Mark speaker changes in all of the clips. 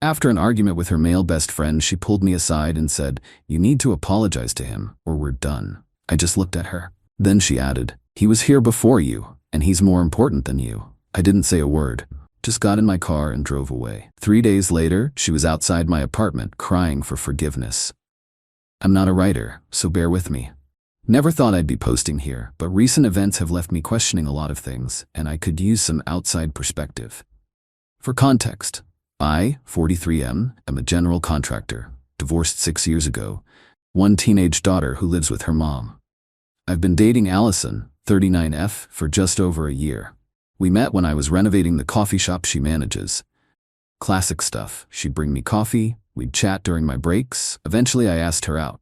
Speaker 1: After an argument with her male best friend, she pulled me aside and said, "You need to apologize to him, or we're done." I just looked at her. Then she added, "He was here before you, and he's more important than you." I didn't say a word, just got in my car and drove away. 3 days later, she was outside my apartment crying for forgiveness. I'm not a writer, so bear with me. Never thought I'd be posting here, but recent events have left me questioning a lot of things, and I could use some outside perspective. For context, I, 43M, am a general contractor, divorced 6 years ago, one teenage daughter who lives with her mom. I've been dating Allison, 39F, for just over a year. We met when I was renovating the coffee shop she manages. Classic stuff. She'd bring me coffee, we'd chat during my breaks. Eventually I asked her out.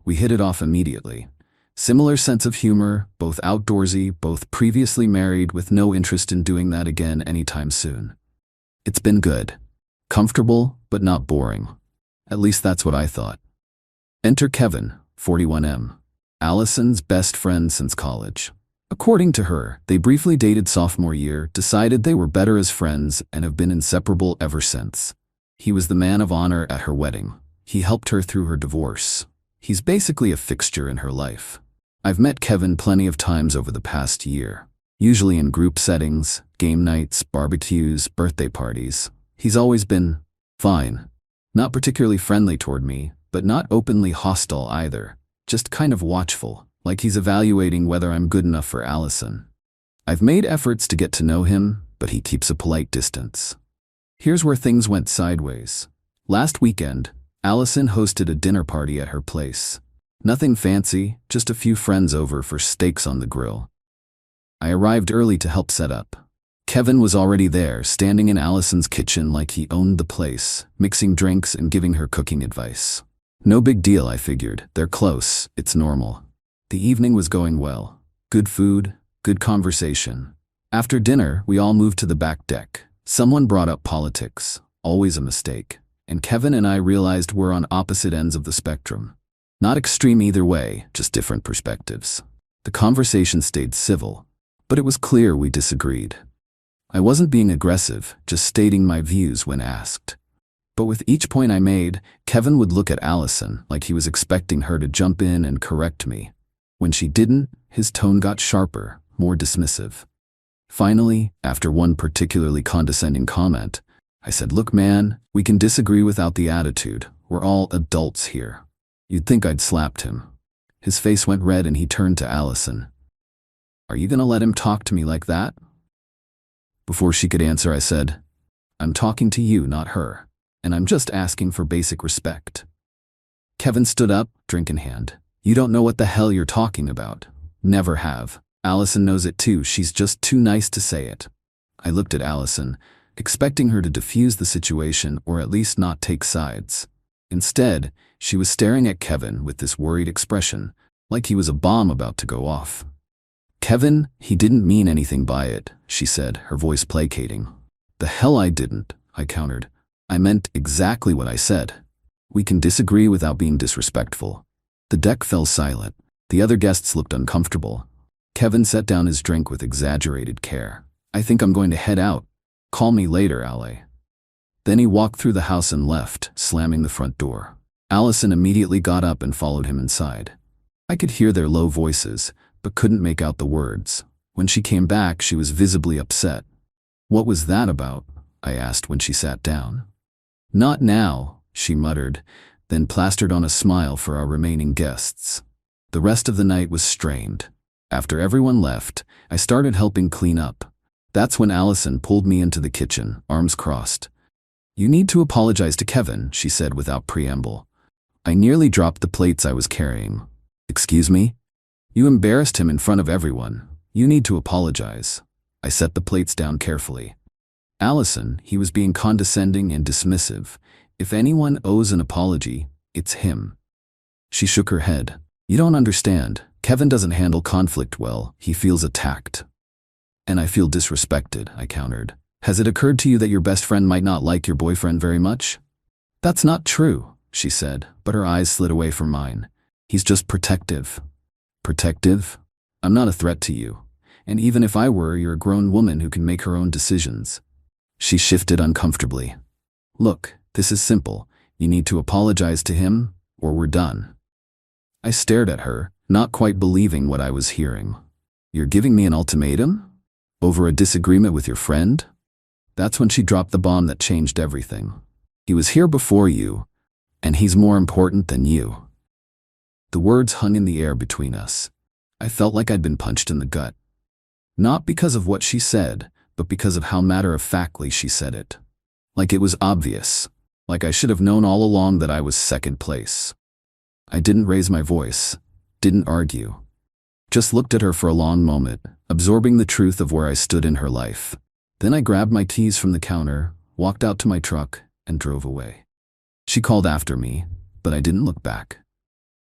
Speaker 1: We hit it off immediately. Similar sense of humor, both outdoorsy, both previously married with no interest in doing that again anytime soon. It's been good. Comfortable, but not boring. At least that's what I thought. Enter Kevin, 41M, Allison's best friend since college. According to her, they briefly dated sophomore year, decided they were better as friends, and have been inseparable ever since. He was the man of honor at her wedding. He helped her through her divorce. He's basically a fixture in her life. I've met Kevin plenty of times over the past year, usually in group settings, game nights, barbecues, birthday parties. He's always been fine. Not particularly friendly toward me, but not openly hostile either, just kind of watchful, like he's evaluating whether I'm good enough for Allison. I've made efforts to get to know him, but he keeps a polite distance. Here's where things went sideways. Last weekend, Allison hosted a dinner party at her place. Nothing fancy, just a few friends over for steaks on the grill. I arrived early to help set up. Kevin was already there, standing in Allison's kitchen like he owned the place, mixing drinks and giving her cooking advice. No big deal, I figured. They're close, it's normal. The evening was going well. Good food, good conversation. After dinner, we all moved to the back deck. Someone brought up politics, always a mistake, and Kevin and I realized we're on opposite ends of the spectrum. Not extreme either way, just different perspectives. The conversation stayed civil, but it was clear we disagreed. I wasn't being aggressive, just stating my views when asked. But with each point I made, Kevin would look at Allison like he was expecting her to jump in and correct me. When she didn't, his tone got sharper, more dismissive. Finally, after one particularly condescending comment, I said, "Look, man, we can disagree without the attitude. We're all adults here." You'd think I'd slapped him. His face went red and he turned to Allison. "Are you gonna let him talk to me like that?" Before she could answer, I said, "I'm talking to you, not her, and I'm just asking for basic respect." Kevin stood up, drink in hand. "You don't know what the hell you're talking about. Never have. Allison knows it too, she's just too nice to say it." I looked at Allison, expecting her to defuse the situation or at least not take sides. Instead, she was staring at Kevin with this worried expression, like he was a bomb about to go off. "Kevin, he didn't mean anything by it," she said, her voice placating. "The hell I didn't," I countered. "I meant exactly what I said. We can disagree without being disrespectful." The deck fell silent. The other guests looked uncomfortable. Kevin set down his drink with exaggerated care. "I think I'm going to head out. Call me later, Ale." Then he walked through the house and left, slamming the front door. Allison immediately got up and followed him inside. I could hear their low voices, but couldn't make out the words. When she came back, she was visibly upset. "What was that about?" I asked when she sat down. "Not now," she muttered, then plastered on a smile for our remaining guests. The rest of the night was strained. After everyone left, I started helping clean up. That's when Allison pulled me into the kitchen, arms crossed. "You need to apologize to Kevin," she said without preamble. I nearly dropped the plates I was carrying. "Excuse me? You embarrassed him in front of everyone. You need to apologize." I set the plates down carefully. "Allison, he was being condescending and dismissive. If anyone owes an apology, it's him." She shook her head. "You don't understand. Kevin doesn't handle conflict well. He feels attacked." "And I feel disrespected," I countered. "Has it occurred to you that your best friend might not like your boyfriend very much?" "That's not true," she said, but her eyes slid away from mine. "He's just protective." "Protective? I'm not a threat to you. And even if I were, you're a grown woman who can make her own decisions." She shifted uncomfortably. "Look, This is simple. You need to apologize to him, or we're done. I stared at her, not quite believing what I was hearing. You're giving me an ultimatum? Over a disagreement with your friend? That's when she dropped the bomb that changed everything. He was here before you, and he's more important than you. The words hung in the air between us. I felt like I'd been punched in the gut. Not because of what she said, but because of how matter-of-factly she said it. Like it was obvious. Like I should have known all along that I was second place. I didn't raise my voice, didn't argue. Just looked at her for a long moment, absorbing the truth of where I stood in her life. Then I grabbed my keys from the counter, walked out to my truck, and drove away. She called after me, but I didn't look back.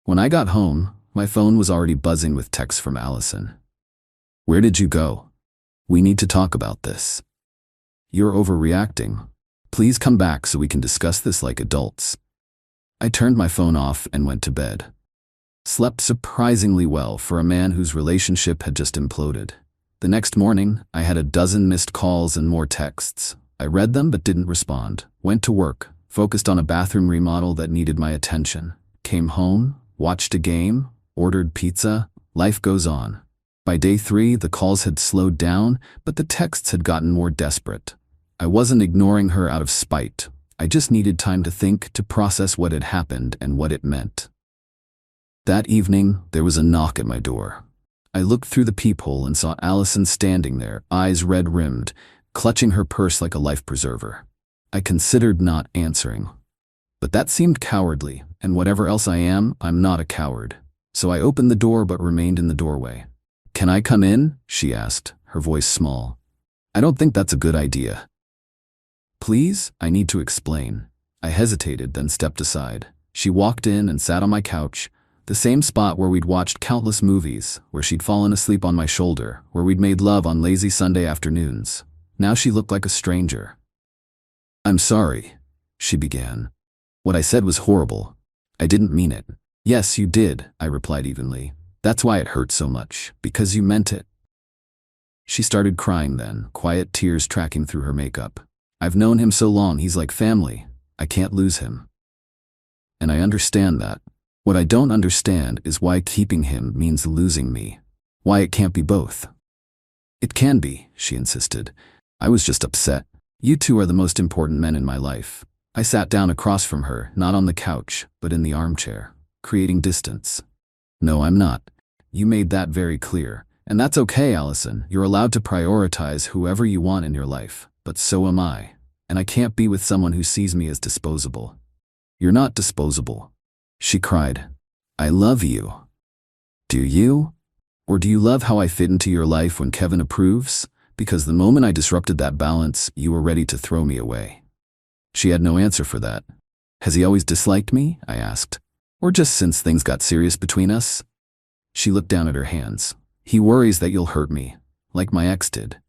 Speaker 1: When I got home, my phone was already buzzing with texts from Allison. Where did you go? We need to talk about this. You're overreacting. Please come back so we can discuss this like adults. I turned my phone off and went to bed. Slept surprisingly well for a man whose relationship had just imploded. The next morning, I had a dozen missed calls and more texts. I read them but didn't respond. Went to work, focused on a bathroom remodel that needed my attention. Came home, watched a game, ordered pizza. Life goes on. By day 3, the calls had slowed down, but the texts had gotten more desperate. I wasn't ignoring her out of spite. I just needed time to think, to process what had happened and what it meant. That evening, there was a knock at my door. I looked through the peephole and saw Allison standing there, eyes red-rimmed, clutching her purse like a life preserver. I considered not answering. But that seemed cowardly, and whatever else I am, I'm not a coward. So I opened the door but remained in the doorway. Can I come in? She asked, her voice small. I don't think that's a good idea. Please, I need to explain. I hesitated, then stepped aside. She walked in and sat on my couch, the same spot where we'd watched countless movies, where she'd fallen asleep on my shoulder, where we'd made love on lazy Sunday afternoons. Now she looked like a stranger. I'm sorry, she began. What I said was horrible. I didn't mean it. Yes, you did, I replied evenly. That's why it hurt so much, because you meant it. She started crying then, quiet tears tracking through her makeup. I've known him so long, he's like family. I can't lose him. And I understand that. What I don't understand is why keeping him means losing me. Why it can't be both. It can be, she insisted. I was just upset. You two are the most important men in my life. I sat down across from her, not on the couch, but in the armchair, creating distance. No, I'm not. You made that very clear. And that's okay, Allison. You're allowed to prioritize whoever you want in your life. But so am I. And I can't be with someone who sees me as disposable. You're not disposable. She cried. I love you. Do you? Or do you love how I fit into your life when Kevin approves? Because the moment I disrupted that balance, you were ready to throw me away. She had no answer for that. Has he always disliked me? I asked. Or just since things got serious between us? She looked down at her hands. He worries that you'll hurt me, like my ex did.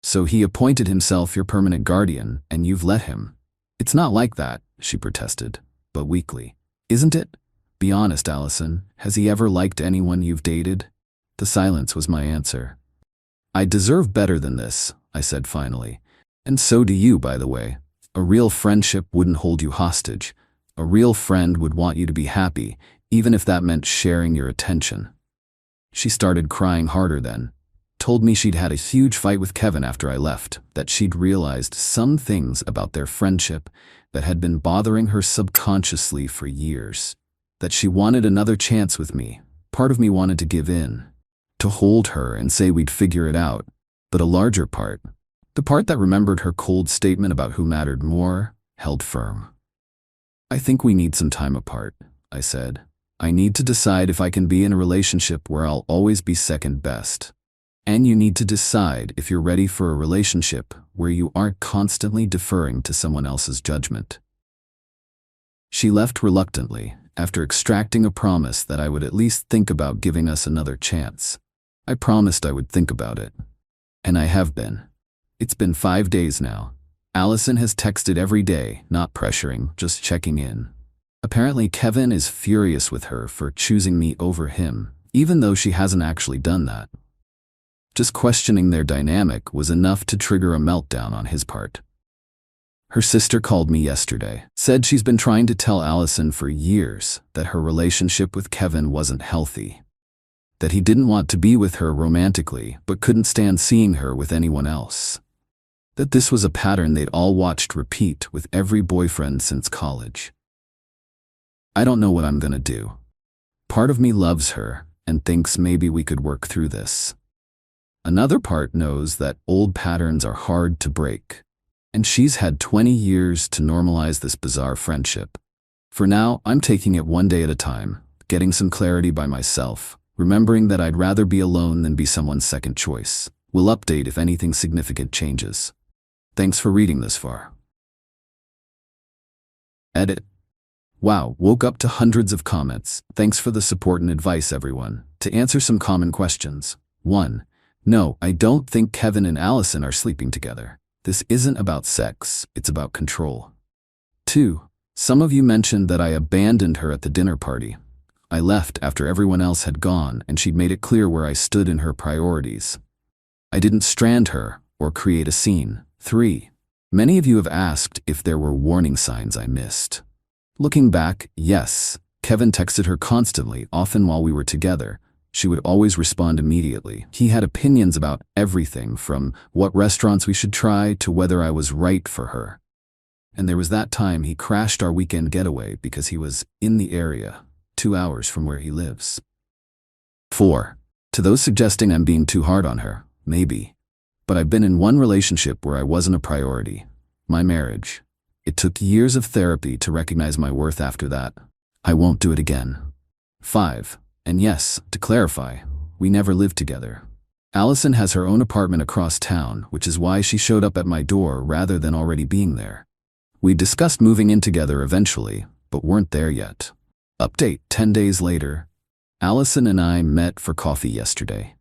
Speaker 1: So he appointed himself your permanent guardian, and you've let him. It's not like that, she protested, but weakly. Isn't it? Be honest, Allison. Has he ever liked anyone you've dated? The silence was my answer. I deserve better than this, I said finally. And so do you, by the way. A real friendship wouldn't hold you hostage. A real friend would want you to be happy, even if that meant sharing your attention. She started crying harder then. Told me she'd had a huge fight with Kevin after I left, that she'd realized some things about their friendship that had been bothering her subconsciously for years. That she wanted another chance with me. Part of me wanted to give in, to hold her and say we'd figure it out. But a larger part, the part that remembered her cold statement about who mattered more, held firm. I think we need some time apart, I said. I need to decide if I can be in a relationship where I'll always be second best. And you need to decide if you're ready for a relationship where you aren't constantly deferring to someone else's judgment. She left reluctantly, after extracting a promise that I would at least think about giving us another chance. I promised I would think about it. And I have been. It's been 5 days now. Allison has texted every day, not pressuring, just checking in. Apparently Kevin is furious with her for choosing me over him, even though she hasn't actually done that. Just questioning their dynamic was enough to trigger a meltdown on his part. Her sister called me yesterday, said she's been trying to tell Allison for years that her relationship with Kevin wasn't healthy, that he didn't want to be with her romantically but couldn't stand seeing her with anyone else, that this was a pattern they'd all watched repeat with every boyfriend since college. I don't know what I'm gonna do. Part of me loves her and thinks maybe we could work through this. Another part knows that old patterns are hard to break, and she's had 20 years to normalize this bizarre friendship. For now, I'm taking it one day at a time, getting some clarity by myself, remembering that I'd rather be alone than be someone's second choice. We'll update if anything significant changes. Thanks for reading this far. Edit. Wow, woke up to hundreds of comments. Thanks for the support and advice, everyone. To answer some common questions. 1. No, I don't think Kevin and Allison are sleeping together. This isn't about sex, it's about control. 2. Some of you mentioned that I abandoned her at the dinner party. I left after everyone else had gone and she'd made it clear where I stood in her priorities. I didn't strand her or create a scene. 3. Many of you have asked if there were warning signs I missed. Looking back, yes, Kevin texted her constantly, often while we were together. She would always respond immediately. He had opinions about everything from what restaurants we should try to whether I was right for her. And there was that time he crashed our weekend getaway because he was in the area, 2 hours from where he lives. 4. To those suggesting I'm being too hard on her, maybe. But I've been in one relationship where I wasn't a priority. My marriage. It took years of therapy to recognize my worth after that. I won't do it again. 5. And yes, to clarify, we never lived together. Allison has her own apartment across town, which is why she showed up at my door rather than already being there. We discussed moving in together eventually, but weren't there yet. Update: 10 days later. Allison and I met for coffee yesterday.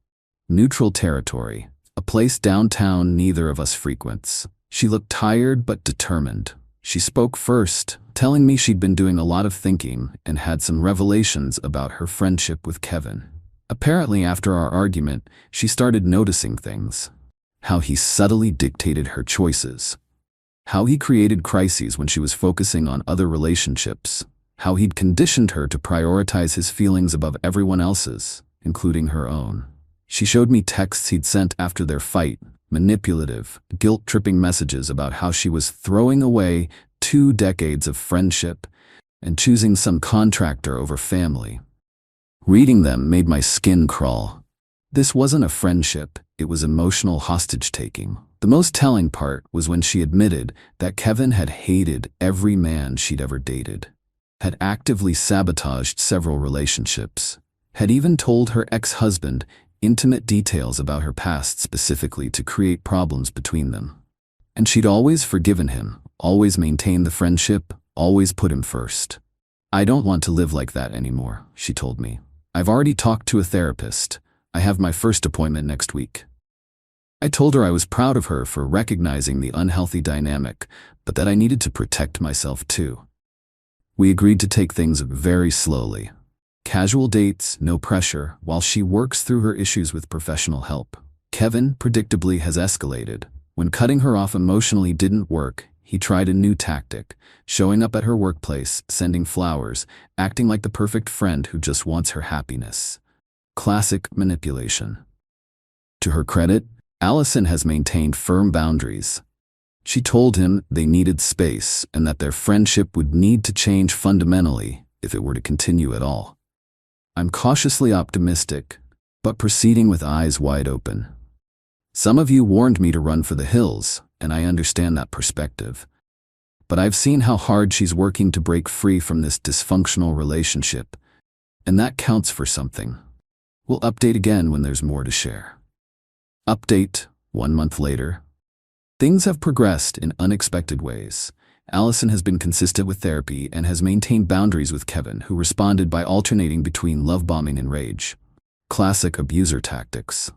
Speaker 1: Neutral territory, a place downtown neither of us frequents. She looked tired but determined. She spoke first, telling me she'd been doing a lot of thinking and had some revelations about her friendship with Kevin. Apparently, after our argument, she started noticing things. How he subtly dictated her choices. How he created crises when she was focusing on other relationships. How he'd conditioned her to prioritize his feelings above everyone else's, including her own. She showed me texts he'd sent after their fight, manipulative, guilt-tripping messages about how she was throwing away 2 decades of friendship and choosing some contractor over family. Reading them made my skin crawl. This wasn't a friendship, it was emotional hostage-taking. The most telling part was when she admitted that Kevin had hated every man she'd ever dated, had actively sabotaged several relationships, had even told her ex-husband intimate details about her past specifically to create problems between them. And she'd always forgiven him, always maintained the friendship, always put him first. I don't want to live like that anymore, she told me. I've already talked to a therapist. I have my first appointment next week. I told her I was proud of her for recognizing the unhealthy dynamic, but that I needed to protect myself too. We agreed to take things very slowly. Casual dates, no pressure, while she works through her issues with professional help. Kevin, predictably, has escalated. When cutting her off emotionally didn't work, he tried a new tactic, showing up at her workplace, sending flowers, acting like the perfect friend who just wants her happiness. Classic manipulation. To her credit, Allison has maintained firm boundaries. She told him they needed space and that their friendship would need to change fundamentally if it were to continue at all. I'm cautiously optimistic, but proceeding with eyes wide open. Some of you warned me to run for the hills, and I understand that perspective. But I've seen how hard she's working to break free from this dysfunctional relationship, and that counts for something. We'll update again when there's more to share. Update: 1 month later. Things have progressed in unexpected ways. Allison has been consistent with therapy and has maintained boundaries with Kevin, who responded by alternating between love bombing and rage. Classic abuser tactics.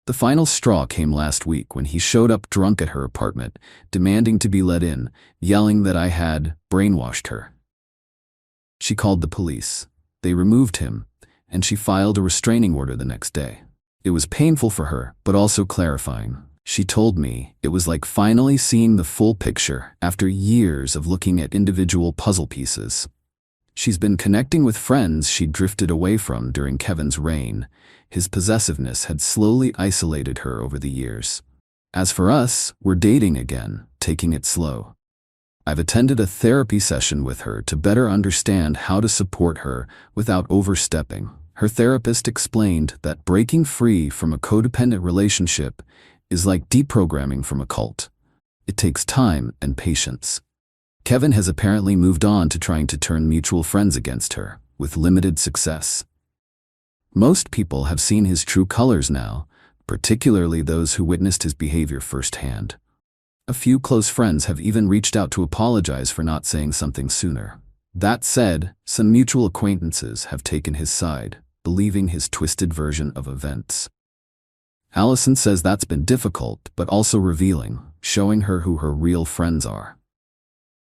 Speaker 1: The final straw came last week when he showed up drunk at her apartment, demanding to be let in, yelling that I had brainwashed her. She called the police. They removed him, and she filed a restraining order the next day. It was painful for her, but also clarifying. She told me it was like finally seeing the full picture after years of looking at individual puzzle pieces. She's been connecting with friends she'd drifted away from during Kevin's reign. His possessiveness had slowly isolated her over the years. As for us, we're dating again, taking it slow. I've attended a therapy session with her to better understand how to support her without overstepping. Her therapist explained that breaking free from a codependent relationship is like deprogramming from a cult. It takes time and patience. Kevin has apparently moved on to trying to turn mutual friends against her, with limited success. Most people have seen his true colors now, particularly those who witnessed his behavior firsthand. A few close friends have even reached out to apologize for not saying something sooner. That said, some mutual acquaintances have taken his side, believing his twisted version of events. Allison says that's been difficult, but also revealing, showing her who her real friends are.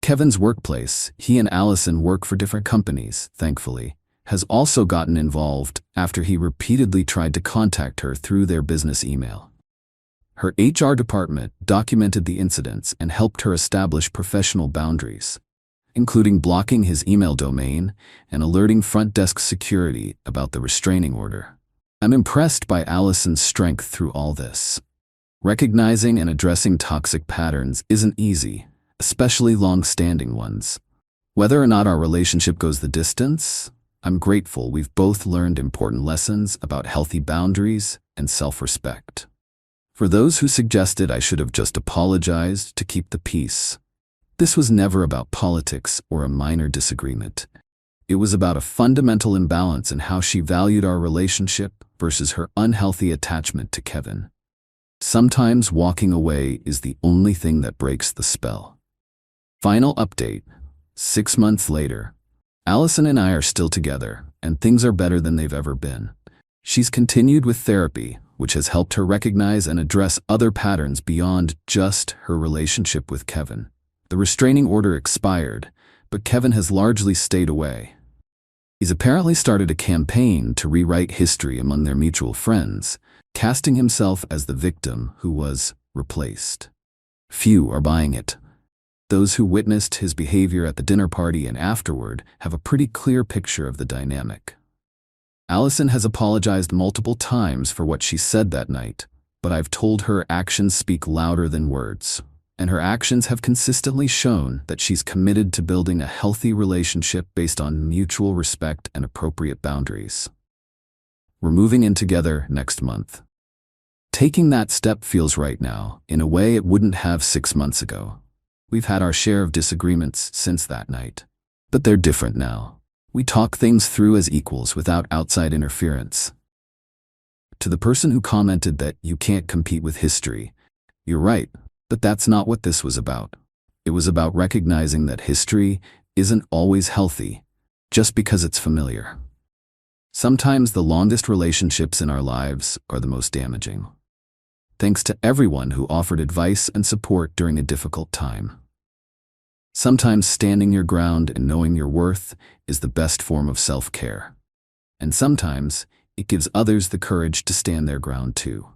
Speaker 1: Kevin's workplace, he and Allison work for different companies, thankfully, has also gotten involved after he repeatedly tried to contact her through their business email. Her HR department documented the incidents and helped her establish professional boundaries, including blocking his email domain and alerting front desk security about the restraining order. I'm impressed by Allison's strength through all this. Recognizing and addressing toxic patterns isn't easy, especially long-standing ones. Whether or not our relationship goes the distance, I'm grateful we've both learned important lessons about healthy boundaries and self-respect. For those who suggested I should have just apologized to keep the peace, this was never about politics or a minor disagreement. It was about a fundamental imbalance in how she valued our relationship versus her unhealthy attachment to Kevin. Sometimes walking away is the only thing that breaks the spell. Final update. 6 months later, Allison and I are still together, and things are better than they've ever been. She's continued with therapy, which has helped her recognize and address other patterns beyond just her relationship with Kevin. The restraining order expired, but Kevin has largely stayed away. He's apparently started a campaign to rewrite history among their mutual friends, casting himself as the victim who was replaced. Few are buying it. Those who witnessed his behavior at the dinner party and afterward have a pretty clear picture of the dynamic. Allison has apologized multiple times for what she said that night, but I've told her actions speak louder than words, and her actions have consistently shown that she's committed to building a healthy relationship based on mutual respect and appropriate boundaries. We're moving in together next month. Taking that step feels right now, in a way it wouldn't have 6 months ago. We've had our share of disagreements since that night, but they're different now. We talk things through as equals without outside interference. To the person who commented that you can't compete with history, you're right, but that's not what this was about. It was about recognizing that history isn't always healthy just because it's familiar. Sometimes the longest relationships in our lives are the most damaging. Thanks to everyone who offered advice and support during a difficult time. Sometimes standing your ground and knowing your worth is the best form of self-care. And sometimes it gives others the courage to stand their ground too.